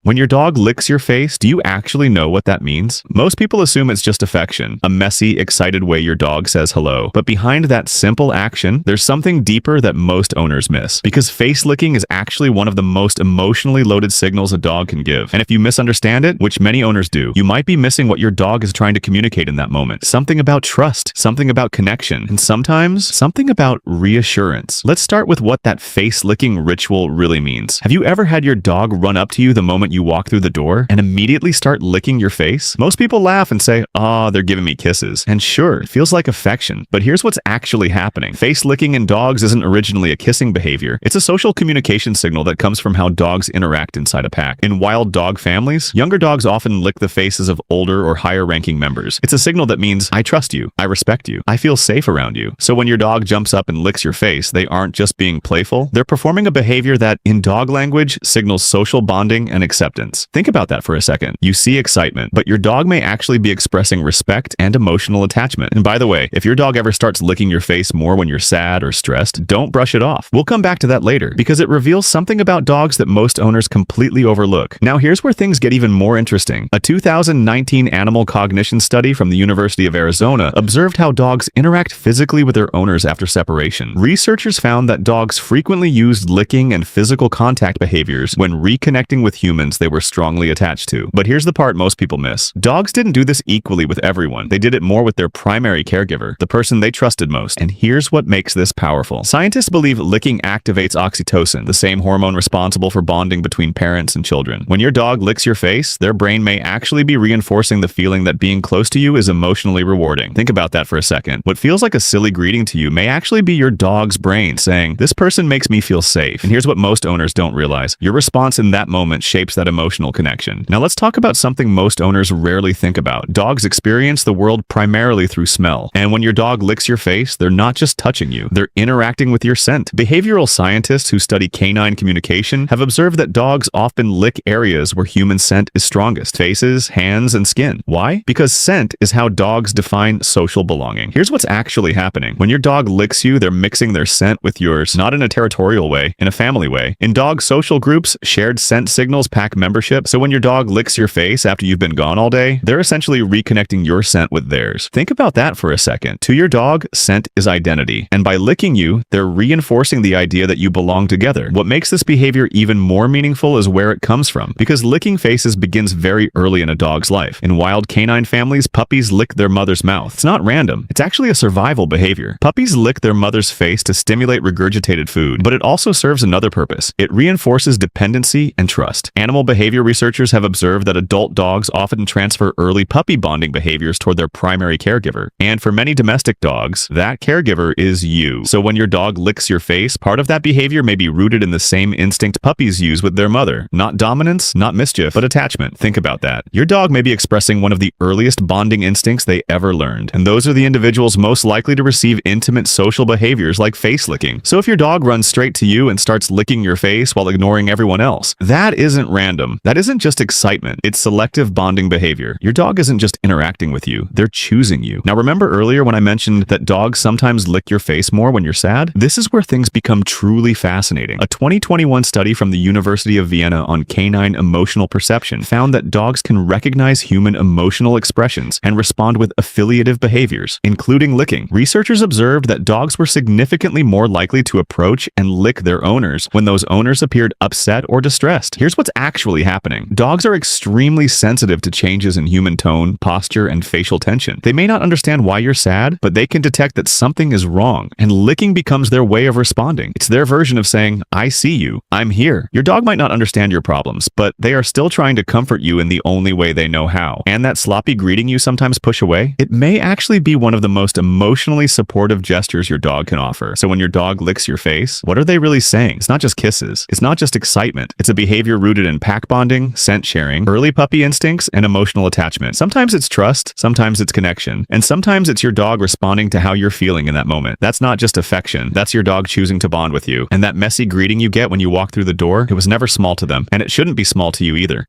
When your dog licks your face, do you actually know what that means? Most people assume it's just affection, a messy, excited way your dog says hello. But behind that simple action, there's something deeper that most owners miss. Because face licking is actually one of the most emotionally loaded signals a dog can give. And if you misunderstand it, which many owners do, you might be missing what your dog is trying to communicate in that moment. Something about trust, something about connection, and sometimes something about reassurance. Let's start with what that face licking ritual really means. Have you ever had your dog run up to you the moment you walk through the door and immediately start licking your face? Most people laugh and say, "Oh, they're giving me kisses." And sure, it feels like affection, but here's what's actually happening. Face licking in dogs isn't originally a kissing behavior. It's a social communication signal that comes from how dogs interact inside a pack. In wild dog families, younger dogs often lick the faces of older or higher-ranking members. It's a signal that means, "I trust you, I respect you, I feel safe around you." So when your dog jumps up and licks your face, they aren't just being playful, they're performing a behavior that, in dog language, signals social bonding and acceptance. Think about that for a second. You see excitement, but your dog may actually be expressing respect and emotional attachment. And by the way, if your dog ever starts licking your face more when you're sad or stressed, don't brush it off. We'll come back to that later, because it reveals something about dogs that most owners completely overlook. Now here's where things get even more interesting. A 2019 animal cognition study from the University of Arizona observed how dogs interact physically with their owners after separation. Researchers found that dogs frequently used licking and physical contact behaviors when reconnecting with humans they were strongly attached to. But here's the part most people miss. Dogs didn't do this equally with everyone. They did it more with their primary caregiver, the person they trusted most. And here's what makes this powerful. Scientists believe licking activates oxytocin, the same hormone responsible for bonding between parents and children. When your dog licks your face, their brain may actually be reinforcing the feeling that being close to you is emotionally rewarding. Think about that for a second. What feels like a silly greeting to you may actually be your dog's brain saying, "This person makes me feel safe." And here's what most owners don't realize. Your response in that moment shapes that emotional connection. Now let's talk about something most owners rarely think about. Dogs experience the world primarily through smell. And when your dog licks your face, they're not just touching you, they're interacting with your scent. Behavioral scientists who study canine communication have observed that dogs often lick areas where human scent is strongest: faces, hands, and skin. Why? Because scent is how dogs define social belonging. Here's what's actually happening. When your dog licks you, they're mixing their scent with yours, not in a territorial way, in a family way. In dog social groups, shared scent signals pack membership, so when your dog licks your face after you've been gone all day, they're essentially reconnecting your scent with theirs. Think about that for a second. To your dog, scent is identity, and by licking you, they're reinforcing the idea that you belong together. What makes this behavior even more meaningful is where it comes from, because licking faces begins very early in a dog's life. In wild canine families, puppies lick their mother's mouth. It's not random. It's actually a survival behavior. Puppies lick their mother's face to stimulate regurgitated food, but it also serves another purpose. It reinforces dependency and trust. Animal behavior researchers have observed that adult dogs often transfer early puppy bonding behaviors toward their primary caregiver. And for many domestic dogs, that caregiver is you. So when your dog licks your face, part of that behavior may be rooted in the same instinct puppies use with their mother. Not dominance, not mischief, but attachment. Think about that. Your dog may be expressing one of the earliest bonding instincts they ever learned, and those are the individuals most likely to receive intimate social behaviors like face licking. So if your dog runs straight to you and starts licking your face while ignoring everyone else, that isn't random. That isn't just excitement. It's selective bonding behavior. Your dog isn't just interacting with you. They're choosing you. Now remember earlier when I mentioned that dogs sometimes lick your face more when you're sad? This is where things become truly fascinating. A 2021 study from the University of Vienna on canine emotional perception found that dogs can recognize human emotional expressions and respond with affiliative behaviors, including licking. Researchers observed that dogs were significantly more likely to approach and lick their owners when those owners appeared upset or distressed. Here's what's actually happening. Dogs are extremely sensitive to changes in human tone, posture, and facial tension. They may not understand why you're sad, but they can detect that something is wrong, and licking becomes their way of responding. It's their version of saying, "I see you, I'm here." Your dog might not understand your problems, but they are still trying to comfort you in the only way they know how. And that sloppy greeting you sometimes push away, it may actually be one of the most emotionally supportive gestures your dog can offer. So when your dog licks your face, what are they really saying? It's not just kisses. It's not just excitement. It's a behavior rooted in pack bonding, scent sharing, early puppy instincts, and emotional attachment. Sometimes it's trust, sometimes it's connection, and sometimes it's your dog responding to how you're feeling in that moment. That's not just affection. That's your dog choosing to bond with you. And that messy greeting you get when you walk through the door, it was never small to them, and it shouldn't be small to you either.